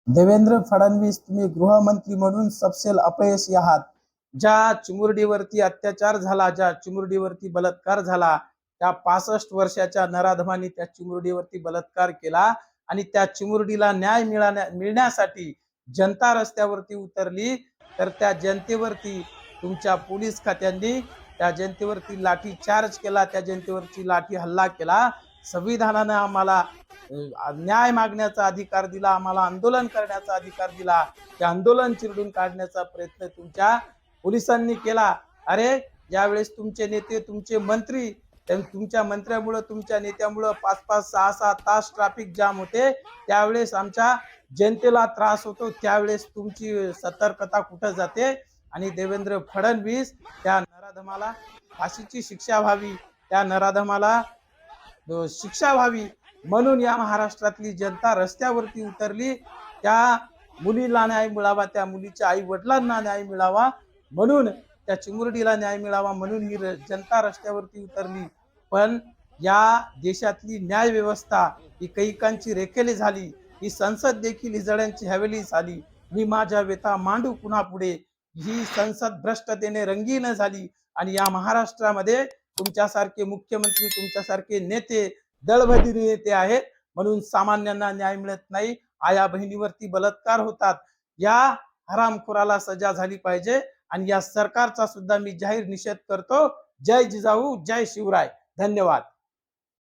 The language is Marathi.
देवेंद्र फडणवीस, तुम्ही गृहमंत्री म्हणून सपशेल अपयशी आहात। ज्या चिमुरडीवरती अत्याचार झाला, ज्या चिमुरडीवरती बलात्कार झाला, त्या 65 वर्षाच्या नराधमानी त्या चिमुरडीवरती बलात्कार केला आणि त्या चिमुरडीला न्याय मिळण्यासाठी जनता रस्त्यावरती उतरली, तर त्या जनतेवरती तुमच्या पोलीस खात्यांनी त्या जनतेवरती लाठी चार्ज केला, त्या जनतेवरती लाठी हल्ला केला। संविधानाने आम्हाला न्याय मागण्याचा अधिकार दिला, आम्हाला आंदोलन करण्याचा अधिकार दिला। ते आंदोलन चिरडून काढण्याचा प्रयत्न तुमच्या पोलिसांनी केला। अरे, ज्यावेळेस तुमचे नेते, तुमचे मंत्री, तुमच्या मंत्र्यामुळे, तुमच्या नेत्यामुळे 5-5, 6-6 तास ट्रॅफिक जाम होते, त्यावेळेस आमच्या जनतेला त्रास होतो, त्यावेळेस तुमची सतर्कता कुठं जाते? आणि देवेंद्र फडणवीस, त्या नराधमाला फाशीची शिक्षा व्हावी, त्या नराधमाला शिक्षा व्हावी म्हणून या महाराष्ट्रातली जनता रस्त्यावरती उतरली। त्या मुलीला न्याय मिळावा, त्या मुलीच्या आई वडिलांना न्याय मिळावा म्हणून, त्या चिमुरडीला न्याय मिळावा म्हणून ही जनता रस्त्यावरती उतरली। पण या देशातली न्याय व्यवस्था ही कैकांची रेखेली झाली, ही संसद देखील हिजड्यांची हवेली झाली। मी माझ्या व्यथा मांडू कुणा पुढे, ही संसद भ्रष्टतेने रंगीन झाली आणि या महाराष्ट्रामध्ये तुमच्यासारखे मुख्यमंत्री, तुमच्यासारखे नेते दळभद्री नेते आहेत म्हणून सामान्यांना न्याय मिळत नाही। आया बहिणीवरती बलात्कार होतात, या हरामखोराला सजा झाली पाहिजे आणि या सरकारचा सुद्धा मी जाहीर निषेध करतो। जय जिजाऊ, जय शिवराय, धन्यवाद।